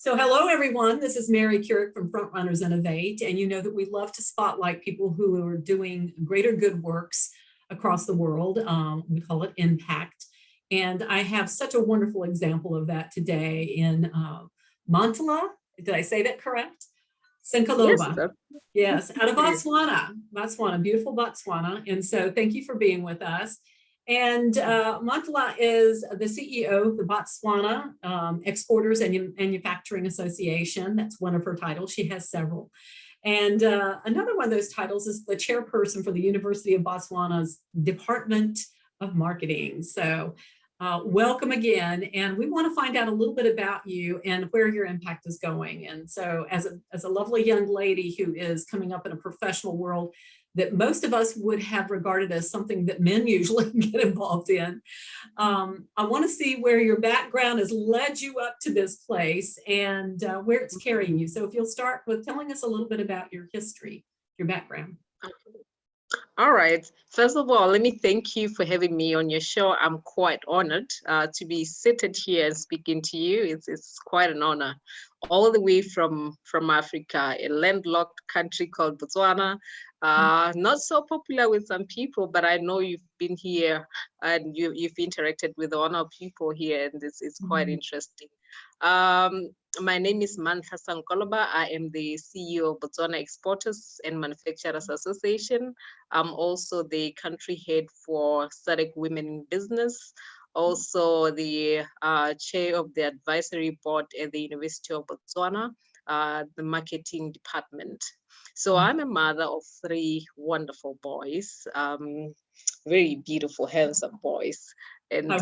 So hello, everyone. This is Mary Kurek from Frontrunners Innovate. And you know that we love to spotlight people who are doing greater good works across the world. We call it impact. And I have such a wonderful example of that today in Mmantlha. Did I say that correct? Sankoloba. Yes, yes, out of Botswana, beautiful Botswana. And so thank you for being with us. And Mmantlha is the CEO of the Botswana Exporters and Manufacturing Association. That's one of her titles. She has several. And another one of those titles is the chairperson for the University of Botswana's Department of Marketing. So welcome again. And we want to find out a little bit about you and where your impact is going. And so as a lovely young lady who is coming up in a professional world that most of us would have regarded as something that men usually get involved in. I want to see where your background has led you up to this place and where it's carrying you. So if you'll start with telling us a little bit about your history, your background. All right. First of all, let me thank you for having me on your show. I'm quite honored to be seated here and speaking to you. It's quite an honor. All the way from Africa, a landlocked country called Botswana. Not so popular with some people, but I know you've been here and you've interacted with one of people here, and it's quite interesting. My name is Mmantlha Sankoloba. I am the CEO of Botswana Exporters and Manufacturers Association. I'm also the country head for SADC Women in Business, also the chair of the advisory board at the University of Botswana, the marketing department. So I'm a mother of 3 wonderful boys, very beautiful, handsome boys, and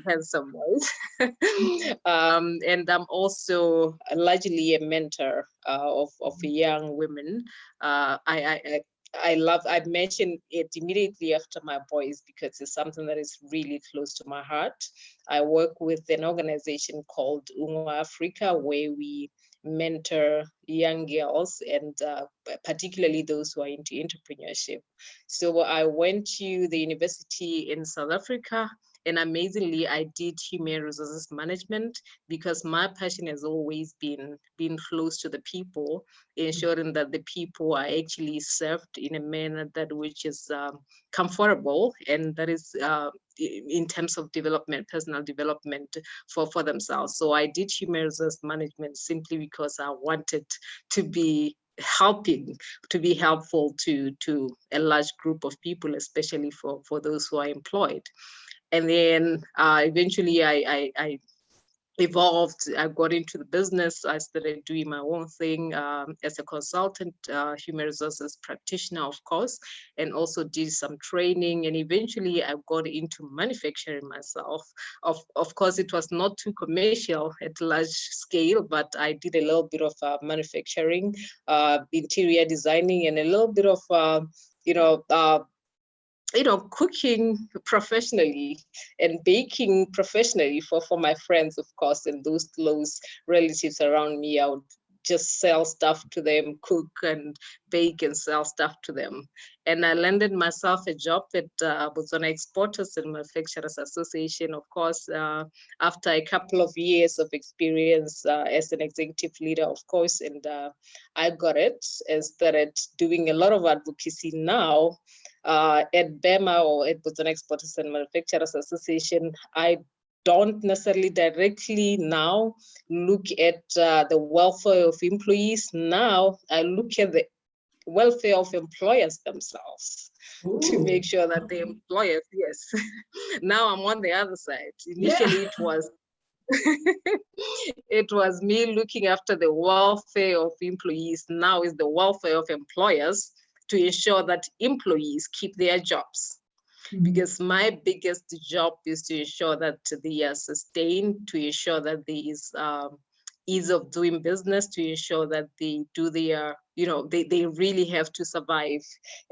handsome boys. And I'm also largely a mentor of young women. I mentioned it immediately after my boys because it's something that is really close to my heart. I work with an organization called Africa, where we mentor young girls and particularly those who are into entrepreneurship. So I went to the university in South Africa, and amazingly, I did human resources management because my passion has always been close to the people, ensuring that the people are actually served in a manner that which is comfortable, and that is in terms of development, personal development for themselves. So I did human resources management simply because I wanted to be helpful to a large group of people, especially for those who are employed. And then eventually I evolved. I got into the business. I started doing my own thing as a consultant, human resources practitioner, of course, and also did some training. And eventually I got into manufacturing myself. Of course, it was not too commercial at large scale, but I did a little bit of manufacturing, interior designing, and a little bit of, cooking professionally and baking professionally for my friends, of course, and those close relatives around me. I would just sell stuff to them, cook and bake and sell stuff to them. And I landed myself a job at Botswana Exporters and Manufacturers Association, of course, after a couple of years of experience as an executive leader, of course, and I got it and started doing a lot of advocacy now. At BEMA, or at Botswana Exporters and Manufacturers Association, I don't necessarily directly now look at the welfare of employees. Now I look at the welfare of employers themselves. Ooh. To make sure that the employers, yes. Now I'm on the other side. Initially, it was me looking after the welfare of employees. Now is the welfare of employers, to ensure that employees keep their jobs. Mm-hmm. Because my biggest job is to ensure that they are sustained, to ensure that there is ease of doing business, to ensure that they do their, they really have to survive,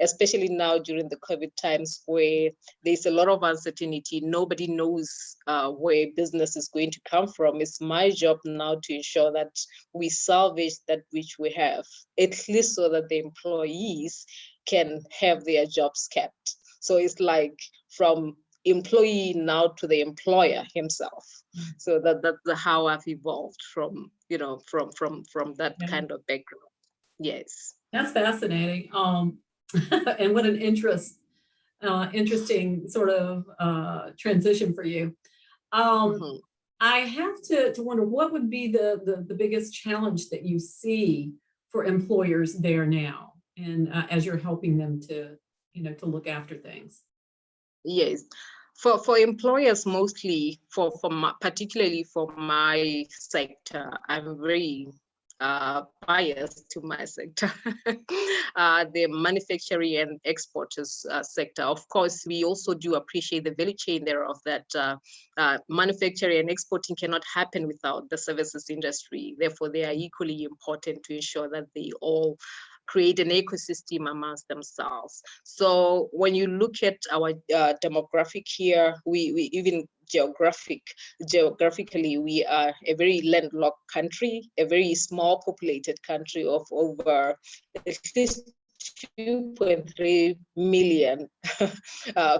especially now during the COVID times where there's a lot of uncertainty. Nobody knows where business is going to come from. It's my job now to ensure that we salvage that which we have, at least so that the employees can have their jobs kept. So it's like from employee now to the employer himself. So that's how I've evolved from, from that kind of background. Yes. That's fascinating. And what an interesting sort of transition for you. I have to wonder, what would be the biggest challenge that you see for employers there now, and as you're helping them to look after things? Yes, for employers, mostly particularly for my sector, I'm very biased to my sector, the manufacturing and exporters sector. Of course, we also do appreciate the value chain thereof, that manufacturing and exporting cannot happen without the services industry. Therefore, they are equally important to ensure that they all create an ecosystem amongst themselves. So when you look at our demographic here, we even geographically, we are a very landlocked country, a very small populated country of over at least 2.3 million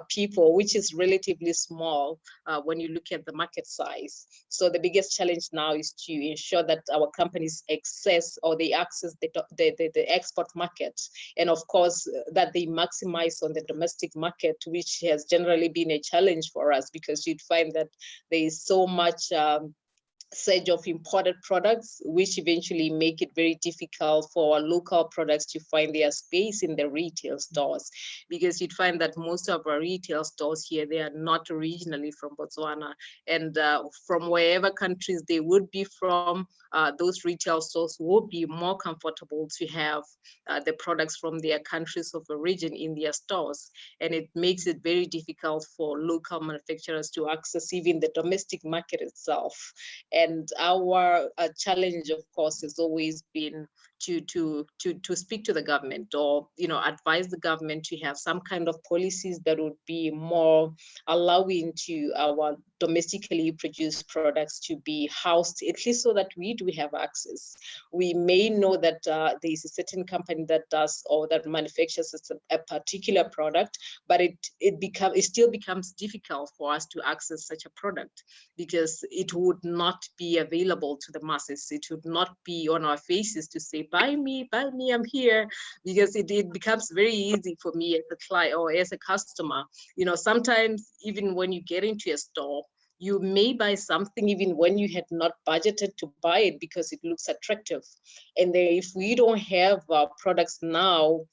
people, which is relatively small when you look at the market size. So the biggest challenge now is to ensure that our companies access the export market, and of course that they maximize on the domestic market, which has generally been a challenge for us, because you'd find that there is so much surge of imported products, which eventually make it very difficult for our local products to find their space in the retail stores, because you'd find that most of our retail stores here, they are not originally from Botswana, and from wherever countries they would be from, those retail stores would be more comfortable to have the products from their countries of origin in their stores, and it makes it very difficult for local manufacturers to access even the domestic market itself. And our challenge, of course, has always been to speak to the government, or advise the government to have some kind of policies that would be more allowing to our domestically produced products to be housed, at least so that we do have access. We may know that there is a certain company that does or that manufactures a particular product, but it still becomes difficult for us to access such a product, because it would not be available to the masses. It would not be on our faces to say, buy me, I'm here, because it becomes very easy for me as a client or as a customer. Sometimes even when you get into a store, you may buy something even when you had not budgeted to buy it because it looks attractive. And then if we don't have products now,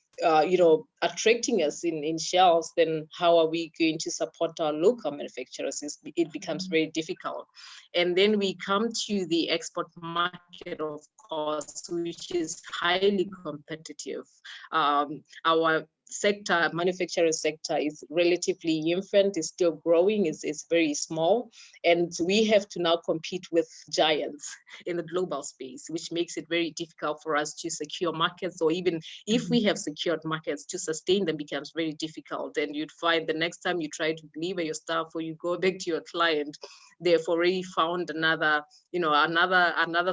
attracting us in shelves, then how are we going to support our local manufacturers? It becomes very difficult. And then we come to the export market, of course, which is highly competitive. Our sector, manufacturing sector, is relatively infant, is still growing, is very small, and we have to now compete with giants in the global space, which makes it very difficult for us to secure markets, or even if we have secured markets, to sustain them becomes very difficult. And you'd find the next time you try to deliver your stuff, or you go back to your client, they've already found another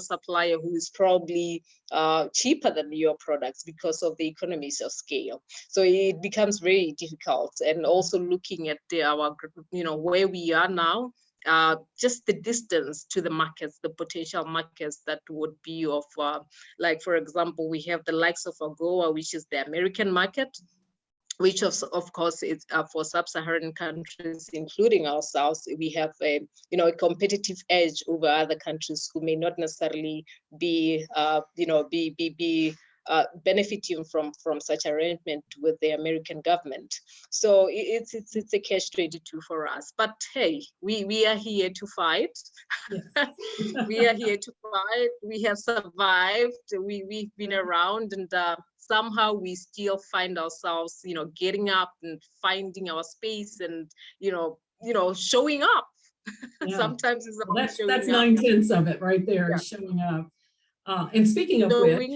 supplier who is probably cheaper than your products because of the economies of scale. So it becomes very difficult. And also looking at our where we are now, just the distance to the markets, the potential markets that would be of, like, for example, we have the likes of AGOA, which is the American market, which of course is for sub-Saharan countries, including ourselves. We have a competitive edge over other countries who may not necessarily be benefiting from such arrangement with the American government. So it's a catch-22 for us. But hey, we are here to fight. Yes. We are here to fight. We have survived. We've been around, and somehow we still find ourselves, getting up and finding our space, and showing up. Yeah. Sometimes it's about showing up. That's 9/10 of it right there, yeah. Is showing up. And speaking of which,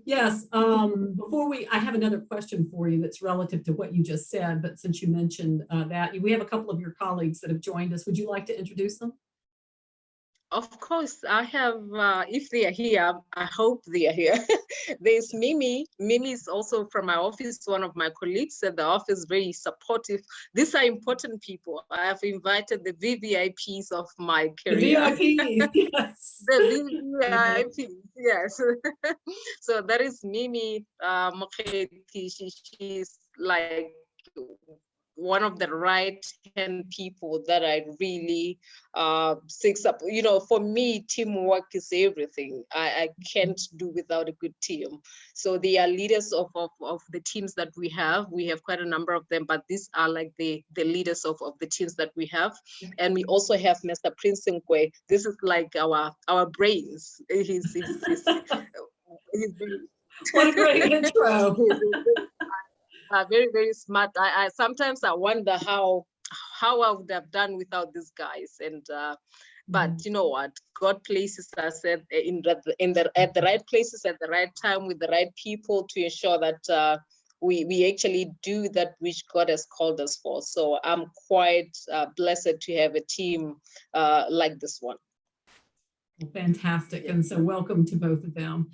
yes, I have another question for you that's relative to what you just said, but since you mentioned that, we have a couple of your colleagues that have joined us. Would you like to introduce them? Of course, I have, if they are here, I hope they are here. There's Mimi. Mimi is also from my office, one of my colleagues at the office, very supportive. These are important people. I have invited the VVIPs of my career. The VIPs, yes. The VVIPs, yes. So that is Mimi Mokgeti. She's like one of the right-hand people that I really six up. You know, for me, teamwork is everything. I can't do without a good team. So they are leaders of the teams that we have. We have quite a number of them, but these are like the leaders of the teams that we have. And we also have Mr. Prince Nkwe. This is like our brains. He's What a great intro. Very, very smart. I sometimes I wonder how I would have done without these guys. And but you know what, God places us at the right places at the right time with the right people to ensure that we actually do that which God has called us for. So I'm quite blessed to have a team like this one. Fantastic. And so welcome to both of them.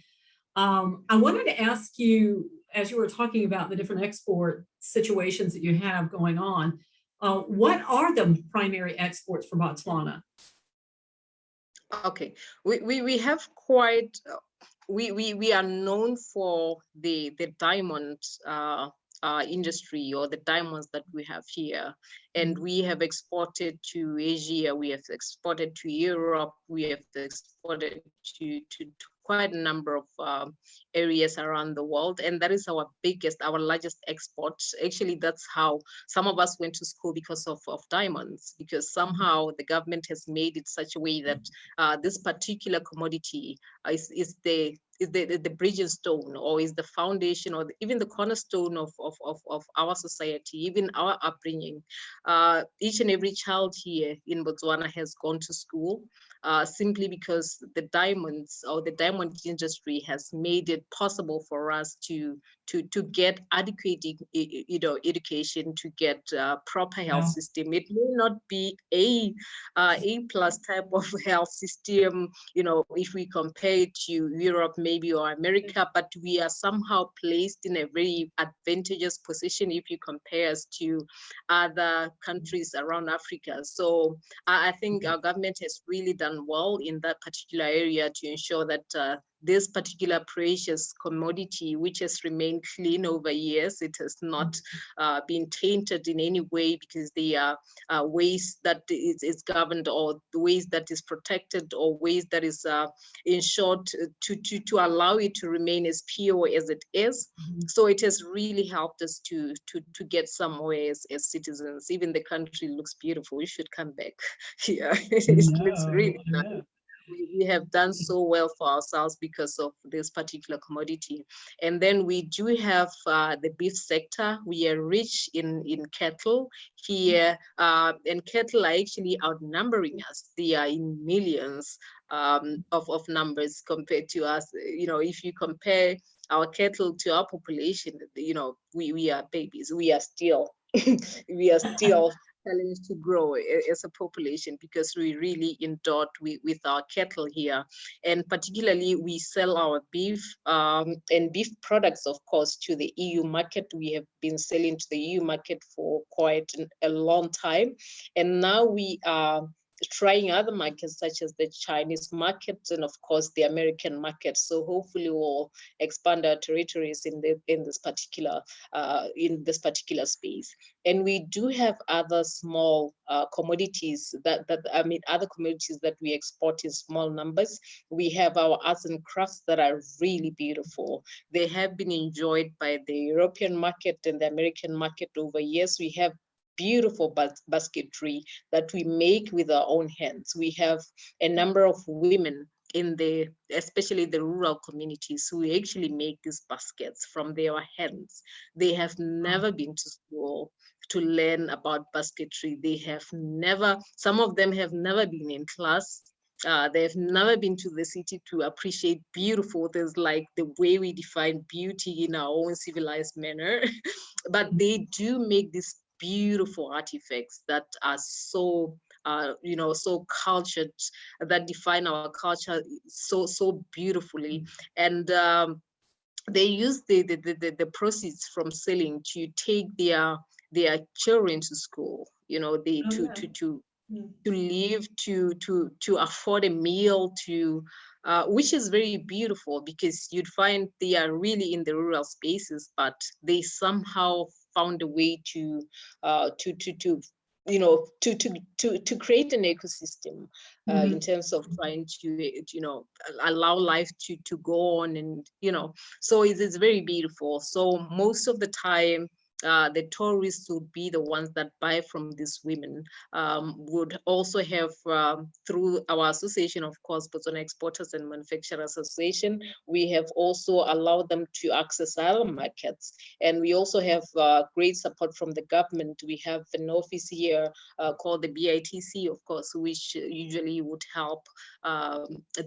I wanted to ask you, as you were talking about the different export situations that you have going on, what are the primary exports for Botswana? Okay, we have quite, we are known for the diamond industry, or the diamonds that we have here. And we have exported to Asia, we have exported to Europe, we have exported to quite a number of areas around the world. And that is our largest export. Actually, that's how some of us went to school, because of diamonds, because somehow the government has made it such a way that this particular commodity is the bridging stone, or is the foundation, or even the cornerstone of our society, even our upbringing. Each and every child here in Botswana has gone to school, simply because the diamonds, or the diamond industry, has made it possible for us to get adequate education, to get proper health system. It may not be a plus type of health system, if we compare it to Europe maybe, or America, but we are somehow placed in a very advantageous position if you compare us to other countries around Africa. So I think our government has really done well in that particular area to ensure that this particular precious commodity, which has remained clean over years, it has not been tainted in any way, because there are ways that is governed, or the ways that is protected, or ways that is ensured to allow it to remain as pure as it is. So it has really helped us to get somewhere as citizens. Even the country looks beautiful. We should come back here. It looks really nice. We have done so well for ourselves because of this particular commodity. And then we do have the beef sector. We are rich in cattle here, and cattle are actually outnumbering us. They are in millions of numbers compared to us. If you compare our cattle to our population, we are babies. We are still challenge to grow as a population, because we really endowed with our cattle here. And particularly we sell our beef and beef products, of course, to the EU market. We have been selling to the EU market for quite a long time, and now we are trying other markets such as the Chinese market, and of course the American market. So hopefully we'll expand our territories in this particular space. And we do have other small commodities other commodities that we export in small numbers. We have our arts and crafts that are really beautiful. They have been enjoyed by the European market and the American market over years. We have beautiful basketry that we make with our own hands. We have a number of women especially the rural communities, who actually make these baskets from their hands. They have never been to school to learn about basketry. Some of them have never been in class. They have never been to the city to appreciate beautiful things like the way we define beauty in our own civilized manner. But they do make these beautiful artifacts that are so you know, so cultured, that define our culture so beautifully. And they use the proceeds from selling to take their children to school, you know, they to live, to afford a meal, to which is very beautiful, because you'd find they are really in the rural spaces, but they somehow found a way to you know, to create an ecosystem in terms of trying to, you know, allow life to go on, and you know, so it's very beautiful. So most of the time, the tourists would be the ones that buy from these women. Would also have, through our association, of course, Botswana Exporters and Manufacturers Association, we have also allowed them to access our markets. And we also have great support from the government. We have an office here called the BITC, of course, which usually would help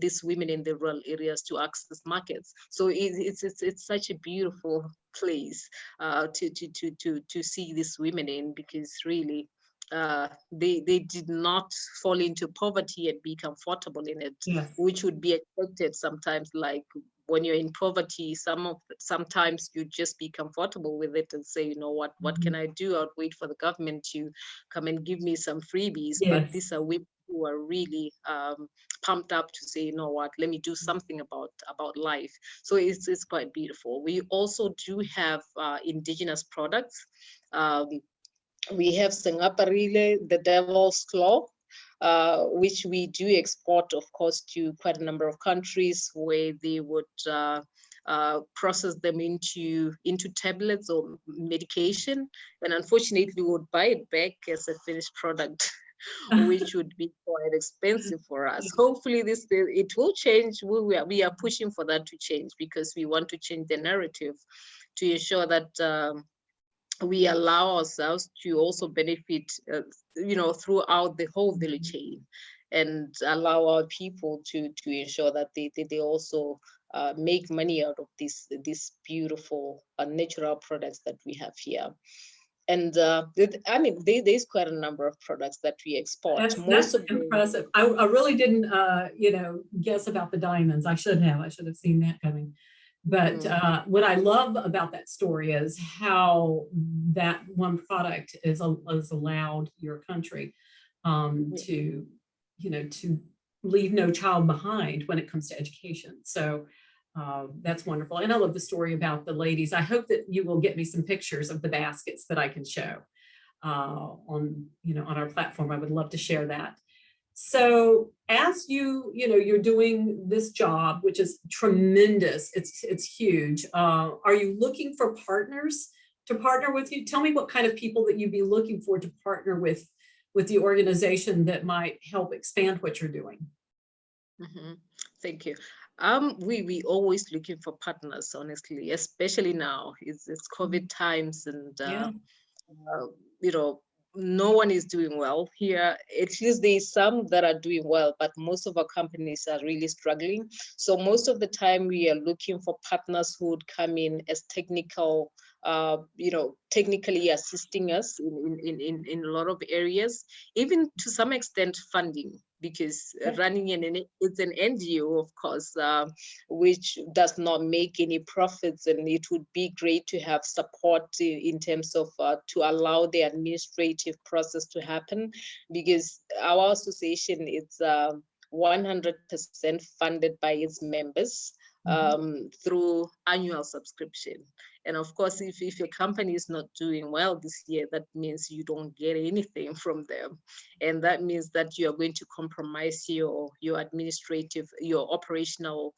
these women in the rural areas to access markets. So it's such a beautiful place to see these women in, because really they did not fall into poverty and be comfortable in it, which would be expected sometimes. Like when you're in poverty, sometimes you just be comfortable with it and say, you know what can I do? I'll wait for the government to come and give me some freebies. But these are women who are really pumped up to say, you know what, let me do something about life. So it's quite beautiful. We also do have indigenous products. We have Sengaparile, the devil's claw, which we do export, of course, to quite a number of countries, where they would process them into tablets or medication, and unfortunately we would buy it back as a finished product, which would be quite expensive for us. Hopefully it will change. We are pushing for that to change, because we want to change the narrative to ensure that we allow ourselves to also benefit, you know, throughout the whole value chain, and allow our people to ensure that they also make money out of these beautiful natural products that we have here. And I mean, there's quite a number of products that we export. That's impressive. I really didn't, you know, guess about the diamonds. I should have seen that coming. But what I love about that story is how that one product is allowed your country to, you know, to leave no child behind when it comes to education. So that's wonderful. And I love the story about the ladies. I hope that you will get me some pictures of the baskets that I can show on our platform. I would love to share that. So as you're doing this job, which is tremendous, it's huge. Are you looking for partners to partner with you? Tell me what kind of people that you'd be looking for to partner with the organization that might help expand what you're doing. Thank you. We always looking for partners, honestly, especially now. It's COVID times, and you know, no one is doing well here. At least there's some that are doing well, but most of our companies are really struggling. So most of the time we are looking for partners who would come in as technical, technically assisting us in a lot of areas, even to some extent funding, because running it's an NGO, of course, which does not make any profits, and it would be great to have support in terms of to allow the administrative process to happen, because our association is 100% funded by its members through annual subscription. And of course, if your company is not doing well this year, that means you don't get anything from them. And that means that you are going to compromise your administrative, your operational,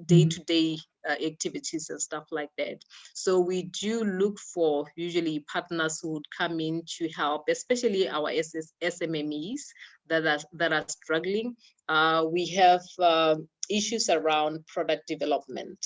day-to-day activities and stuff like that. So we do look for usually partners who would come in to help, especially our SMMEs that are struggling. We have issues around product development.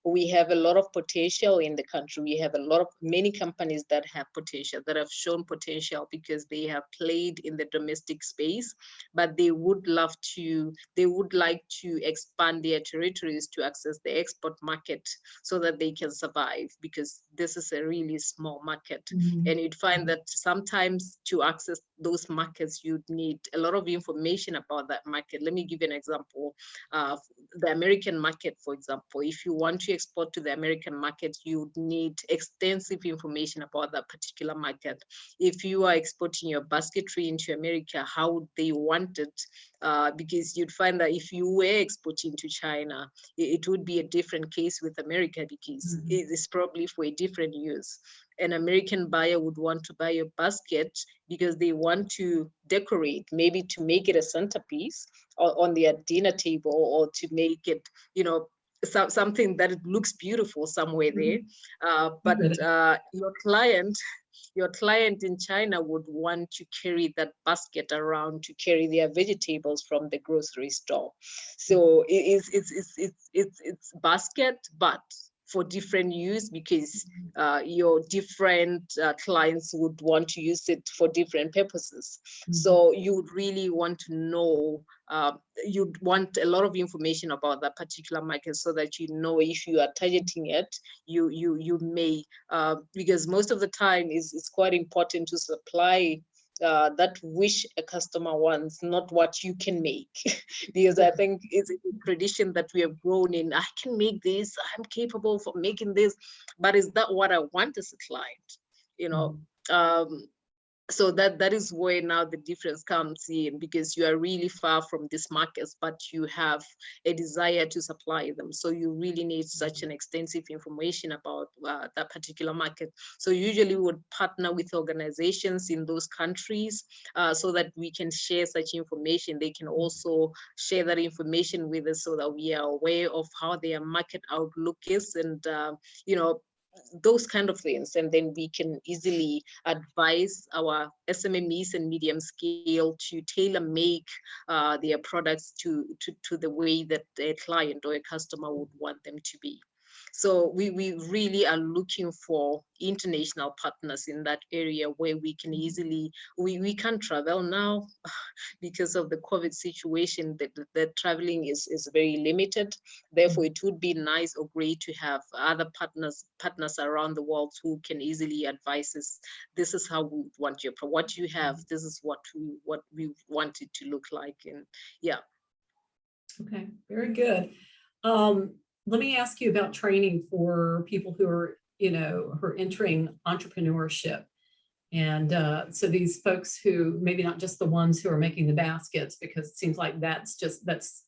we have a lot of potential in the country. We have many companies that have potential, that have shown potential because they have played in the domestic space, but they would like to expand their territories to access the export market so that they can survive, because this is a really small market. And you'd find that sometimes to access those markets, you'd need a lot of information about that market. Let me give you an example. The American market, for example, if you want to export to the American market, you need extensive information about that particular market. If you are exporting your basketry into America, how would they want it? Because you'd find that if you were exporting to China, it would be a different case with America, because it is probably for a different use. An American buyer would want to buy your basket because they want to decorate, maybe to make it a centerpiece on their dinner table, or to make it, something that it looks beautiful somewhere there. But your client in China would want to carry that basket around to carry their vegetables from the grocery store. So it's basket, but for different use, because your different clients would want to use it for different purposes. So you would really want to know, you'd want a lot of information about that particular market, so that you know if you are targeting it, you may, because most of the time it's quite important to supply that which a customer wants, not what you can make. Because I think it's a tradition that we have grown in. I can make this, I'm capable of making this, but is that what I want as a client? So that is where now the difference comes in, because you are really far from these markets, but you have a desire to supply them. So you really need such an extensive information about that particular market. So usually we would partner with organizations in those countries so that we can share such information. They can also share that information with us, so that we are aware of how their market outlook is, and those kind of things. And then we can easily advise our SMMEs and medium scale to tailor make their products to the way that a client or a customer would want them to be. So we really are looking for international partners in that area, where we can easily, we can't travel now because of the COVID situation. The traveling is very limited. Therefore, it would be nice or great to have other partners around the world who can easily advise us. This is how we want what you have. This is what we want it to look like. And yeah. Okay, very good. Let me ask you about training for people who are, who are entering entrepreneurship. And so these folks who, maybe not just the ones who are making the baskets, because it seems like that's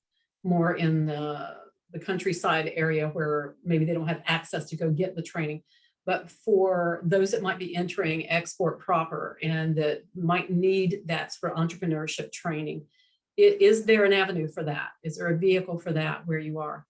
more in the countryside area where maybe they don't have access to go get the training. But for those that might be entering export proper and that might need that for entrepreneurship training, is there an avenue for that? Is there a vehicle for that where you are?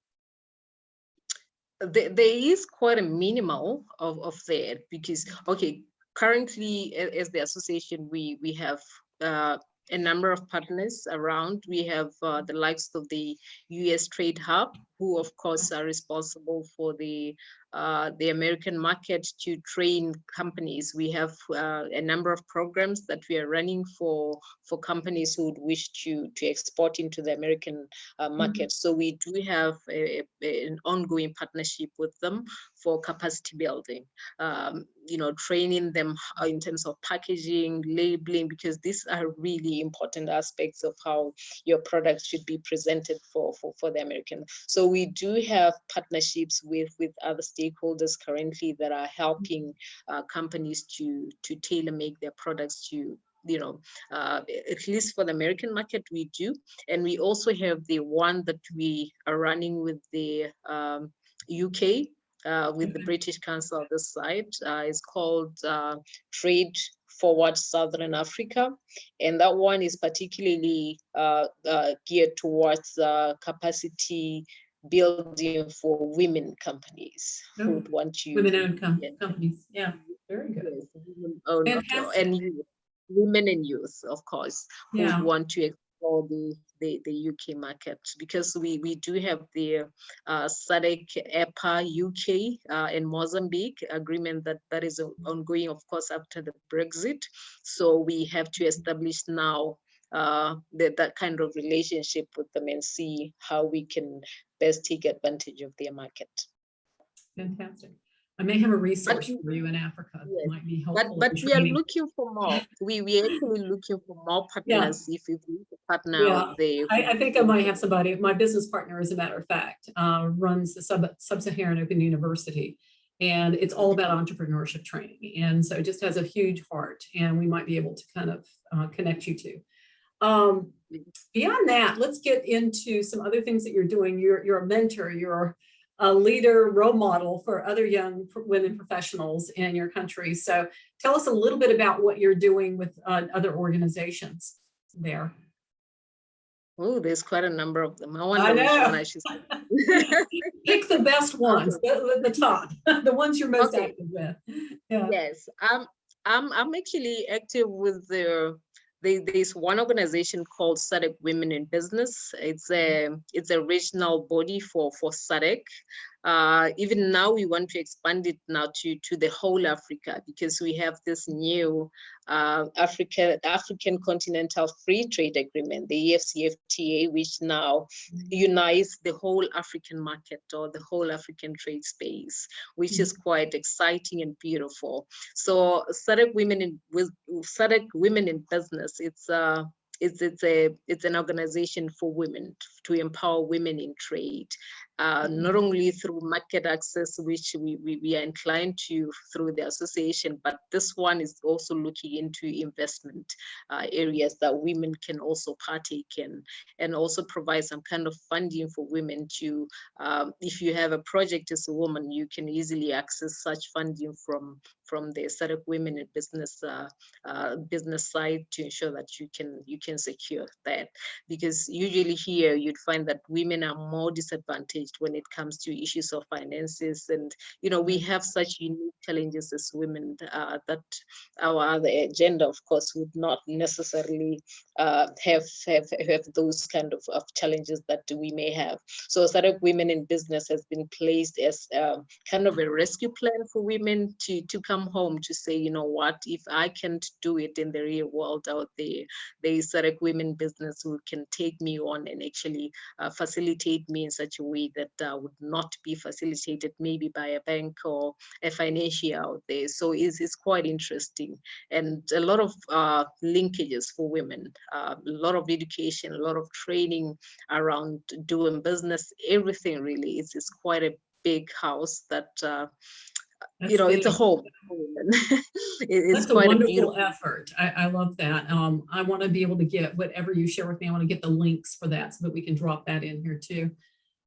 There is quite a minimal of that, because, okay, currently as the association, we have a number of partners around. We have the likes of the US Trade Hub, who of course are responsible for the American market to train companies. We have a number of programs that we are running for companies who would wish to export into the American market. So we do have an ongoing partnership with them for capacity building, training them in terms of packaging, labeling, because these are really important aspects of how your products should be presented for the American. So we do have partnerships with other stakeholders currently that are helping companies to tailor make their products to, at least for the American market, we do. And we also have the one that we are running with the UK, with the British Council of the site. It's called Trade Forward Southern Africa. And that one is particularly geared towards capacity building for women companies who would want to. Women-owned companies. Yeah, very good. Yes, and women and youth, of course, who want to for the UK market, because we do have the SADC EPA UK and Mozambique agreement that is ongoing, of course, after the Brexit. So we have to establish now that kind of relationship with them and see how we can best take advantage of their market. Fantastic. I may have a resource But- for you in Africa that Yes. might be helpful. But in we are training. looking for more. We are actually looking for more partners. If we need a partner Yeah. out there. I think I might have somebody. My business partner, as a matter of fact, runs the Sub-Saharan Open University, and it's all about entrepreneurship training. And so it just has a huge heart, and we might be able to kind of connect you to. Beyond that, let's get into some other things that you're doing. You're a mentor, you're a leader, role model for other young women professionals in your country. So tell us a little bit about what you're doing with other organizations there. Oh, there's quite a number of them. I know. wonder which one I should Pick the best ones, the top, the ones you're most active with. Yeah. Yes, I'm actually active with there's one organization called SADC Women in Business. It's a regional body for SADC. Even now we want to expand it now to the whole Africa, because we have this new African Continental Free Trade Agreement, the AfCFTA, which now unites the whole African market, or the whole African trade space, which is quite exciting and beautiful. So SADC Women in Business, it's an organization for women to empower women in trade, not only through market access, which we are inclined to through the association, but this one is also looking into investment areas that women can also partake in, and also provide some kind of funding for women to, if you have a project as a woman, you can easily access such funding from the SADC Women in Business business side, to ensure that you can secure that. Because usually here you'd find that women are more disadvantaged when it comes to issues of finances, and we have such unique challenges as women that our other agenda, of course, would not necessarily have those kind of challenges that we may have. So SADC Women in Business has been placed as kind of a rescue plan for women to come home, to say, you know what, if I can't do it in the real world out there is SADC Women Business who can take me on and actually facilitate me in such a way that would not be facilitated maybe by a bank or a financier out there. So it's quite interesting, and a lot of linkages for women, a lot of education, a lot of training around doing business, everything really. It's quite a big house that it's a home for women. It's quite a wonderful beautiful effort. I love that. I want to be able to get whatever you share with me. I want to get the links for that so that we can drop that in here too.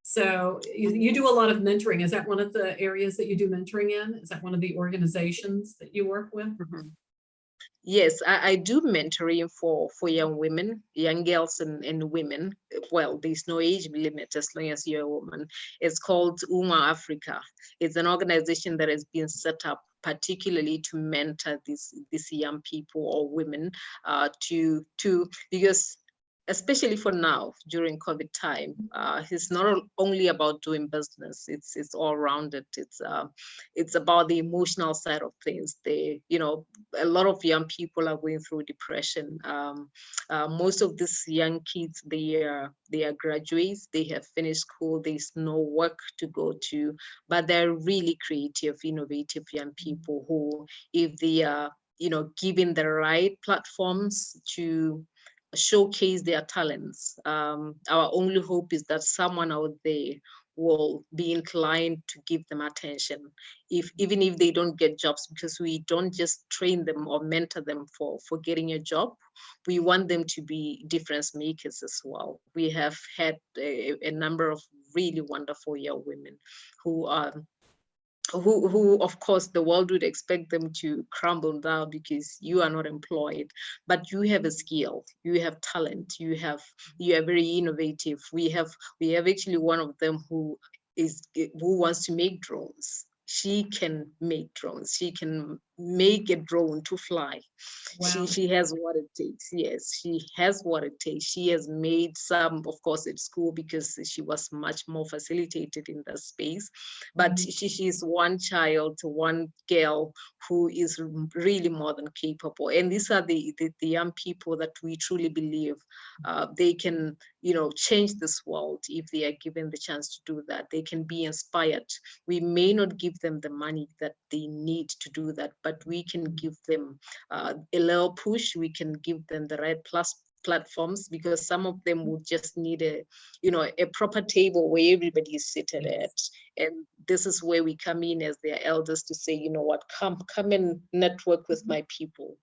So you do a lot of mentoring. Is that one of the areas that you do mentoring in? Is that one of the organizations that you work with? Mm-hmm. Yes, I do mentoring for young women, young girls and women. Well, there's no age limit as long as you're a woman. It's called UMA Africa. It's an organization that has been set up particularly to mentor these young people or women because especially for now during COVID time, it's not only about doing business. It's all rounded. It's about the emotional side of things. A lot of young people are going through depression. Most of these young kids, they are graduates. They have finished school. There's no work to go to, but they're really creative, innovative young people who, if they are, given the right platforms to showcase their talents. Our only hope is that someone out there will be inclined to give them attention, even if they don't get jobs, because we don't just train them or mentor them for getting a job. We want them to be difference makers as well. We have had a number of really wonderful young women who are who of course the world would expect them to crumble down because you are not employed, but you have a skill, you have talent, you are very innovative. We have actually one of them who wants to make drones. She can make drones. She can make a drone to fly. Wow. She has what it takes. Yes, she has what it takes. She has made some, of course, at school because she was much more facilitated in that space. But she's one child, one girl who is really more than capable. And these are the young people that we truly believe they can, change this world if they are given the chance to do that. They can be inspired. We may not give them the money that they need to do that, but we can give them a little push. We can give them the right platforms, because some of them would just need a proper table where everybody is seated at. And this is where we come in as their elders to say, you know what, come and network with my people.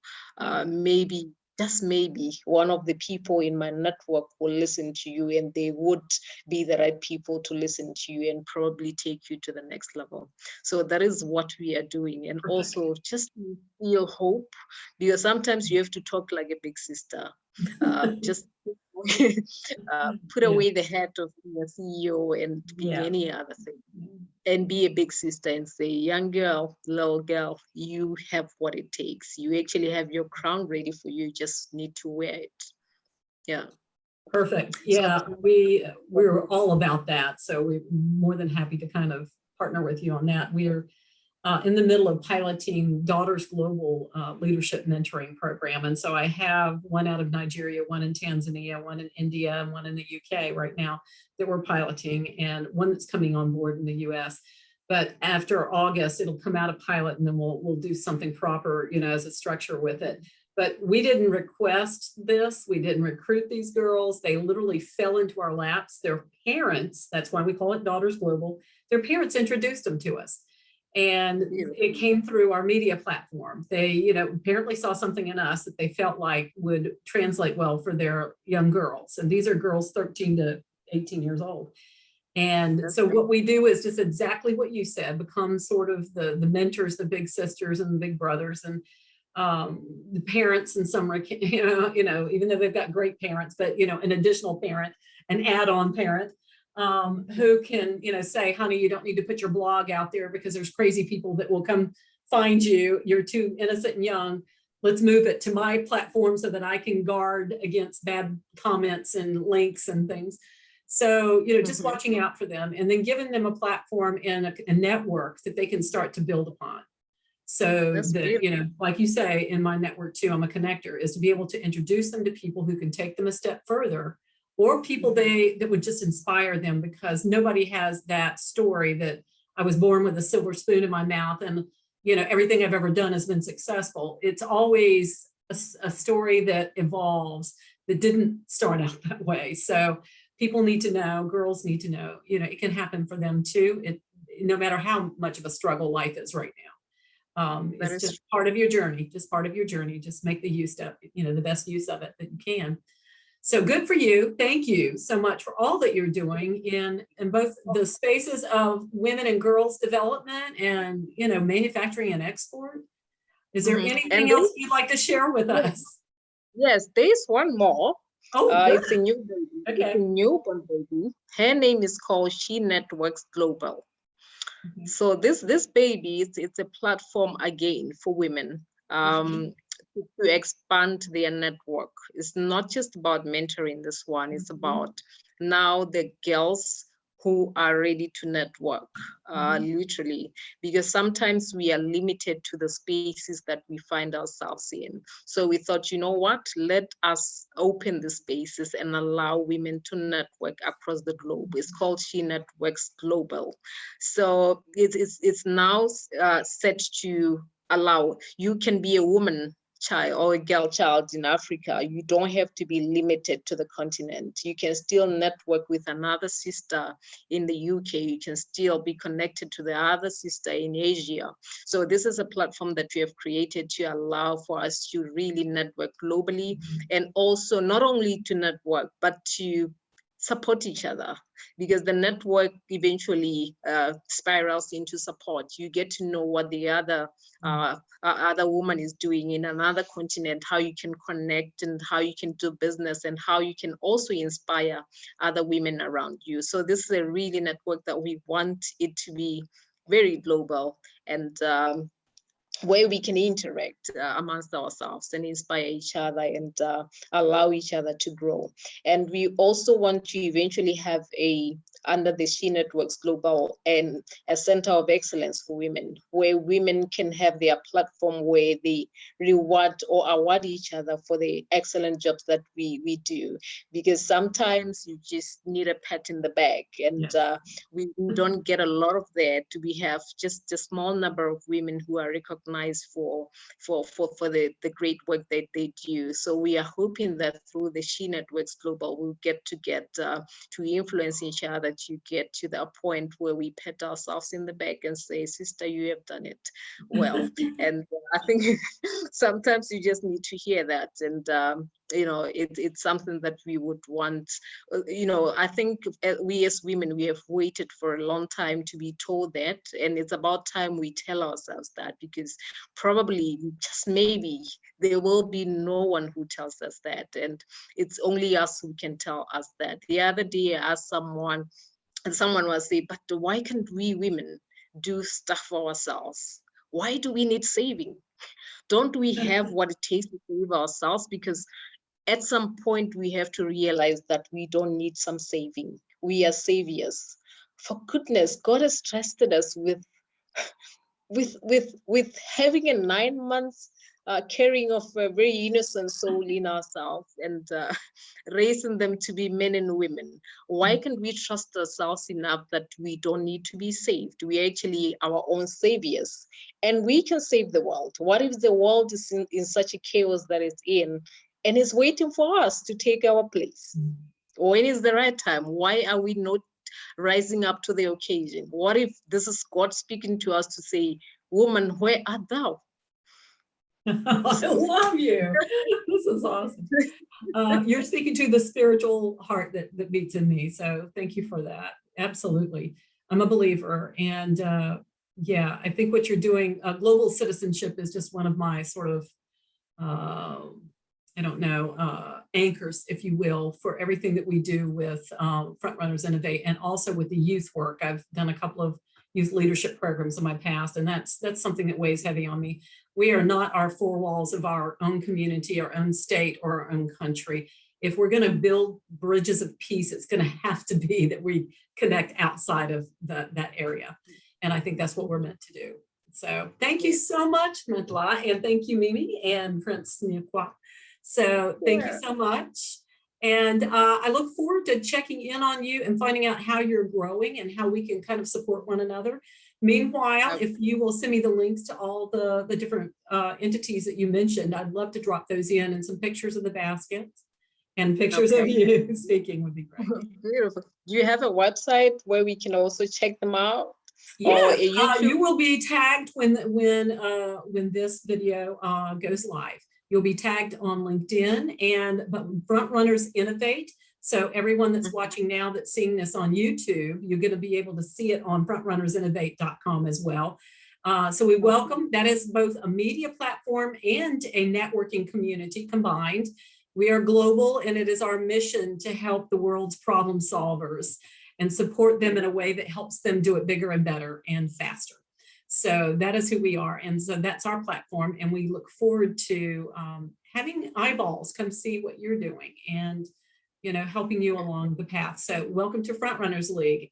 Maybe, just maybe, one of the people in my network will listen to you, and they would be the right people to listen to you and probably take you to the next level. So that is what we are doing. And also just feel hope, because sometimes you have to talk like a big sister. Just put away the hat of being a CEO and being any other thing, and be a big sister and say, young girl, little girl, you have what it takes. You actually have your crown ready for you. You just need to wear it. Yeah. Perfect. Yeah, we're all about that. So we're more than happy to kind of partner with you on that. We're in the middle of piloting Daughters Global Leadership Mentoring Program. And so I have one out of Nigeria, one in Tanzania, one in India, and one in the UK right now that we're piloting, and one that's coming on board in the US. But after August, it'll come out of pilot, and then we'll do something proper, as a structure with it. But we didn't request this. We didn't recruit these girls. They literally fell into our laps. Their parents, that's why we call it Daughters Global, their parents introduced them to us. And it came through our media platform. They, apparently saw something in us that they felt like would translate well for their young girls. And these are girls 13 to 18 years old. And so what we do is just exactly what you said, become sort of the mentors, the big sisters and the big brothers, and the parents in some, even though they've got great parents, but, an additional parent, an add-on parent, who can, say, honey, you don't need to put your blog out there because there's crazy people that will come find you. You're too innocent and young. Let's move it to my platform so that I can guard against bad comments and links and things. So, just watching out for them, and then giving them a platform and a network that they can start to build upon. So that, like you say, in my network too, I'm a connector, is to be able to introduce them to people who can take them a step further, or people that would just inspire them, because nobody has that story that I was born with a silver spoon in my mouth and, everything I've ever done has been successful. It's always a story that evolves, that didn't start out that way. So people need to know, girls need to know, it can happen for them too. No matter how much of a struggle life is right now. It's just part of your journey, just make the use of, the best use of it that you can. So good for you. Thank you so much for all that you're doing in both the spaces of women and girls development and, manufacturing and export. Is there anything else you'd like to share with us? Yes, there's one more. Oh, it's a new baby. Okay. It's a newborn baby. Her name is called She Networks Global. So this baby, it's a platform again for women to expand their network. It's not just about mentoring this one. It's about now the girls who are ready to network, literally, because sometimes we are limited to the spaces that we find ourselves in. So we thought, you know what, let us open the spaces and allow women to network across the globe. It's called She Networks Global. So it's now set to allow, you can be a woman child or a girl child in Africa. You don't have to be limited to the continent. You can still network with another sister in the UK. You can still be connected to the other sister in Asia. So this is a platform that we have created to allow for us to really network globally, and also not only to network, but to support each other, because the network eventually spirals into support. You get to know what the other woman is doing in another continent, how you can connect and how you can do business, and how you can also inspire other women around you. So this is a really network that we want it to be very global. And where we can interact amongst ourselves and inspire each other and allow each other to grow. And we also want to eventually have under the She Networks Global and a center of excellence for women, where women can have their platform where they reward or award each other for the excellent jobs that we do. Because sometimes you just need a pat in the back, and we don't get a lot of that. We have just a small number of women who are recognized for the great work that they do. So we are hoping that through the She Networks Global, we'll get to influence each other, to get to the point where we pat ourselves in the back and say, sister, you have done it well. And I think sometimes you just need to hear that. And it's something that we would want. I think we as women, we have waited for a long time to be told that, and it's about time we tell ourselves that, because probably, just maybe, there will be no one who tells us that, and it's only us who can tell us that. The other day I asked someone, and someone was saying, but why can't we women do stuff for ourselves? Why do we need saving? Don't we have what it takes to save ourselves? Because at some point we have to realize that we don't need some saving. We are saviors. For goodness, God has trusted us with having a 9 months caring of a very innocent soul in ourselves, and raising them to be men and women. Why can't we trust ourselves enough that we don't need to be saved? We are actually our own saviors, and we can save the world. What if the world is in such a chaos that it's in, and is waiting for us to take our place? When is the right time? Why are we not rising up to the occasion? What if this is God speaking to us to say, woman, where art thou? I love you. This is awesome. You're speaking to the spiritual heart that beats in me. So thank you for that. Absolutely. I'm a believer. And yeah, I think what you're doing, global citizenship is just one of my sort of, anchors, if you will, for everything that we do with Frontrunners Innovate, and also with the youth work. I've done a couple of youth leadership programs in my past, and that's something that weighs heavy on me. We are not our four walls of our own community, our own state, or our own country. If we're going to build bridges of peace, it's going to have to be that we connect outside of that area. And I think that's what we're meant to do. So thank you so much, Mmantlha, and thank you, Mimi and Prince Nyakwa. So thank you so much. And I look forward to checking in on you and finding out how you're growing and how we can kind of support one another. Meanwhile, if you will send me the links to all the different entities that you mentioned, I'd love to drop those in, and some pictures of the baskets and pictures of you speaking would be great. Beautiful. Do you have a website where we can also check them out? Yes, you will be tagged when this video goes live. You'll be tagged on LinkedIn but Frontrunners Innovate. So everyone that's watching now that's seeing this on YouTube, you're going to be able to see it on frontrunnersinnovate.com as well. So we welcome, that is both a media platform and a networking community combined. We are global, and it is our mission to help the world's problem solvers and support them in a way that helps them do it bigger and better and faster. So that is who we are. And so that's our platform. And we look forward to having eyeballs come see what you're doing and, helping you along the path. So welcome to Frontrunners League.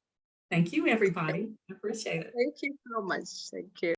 Thank you, everybody. I appreciate it. Thank you so much. Thank you.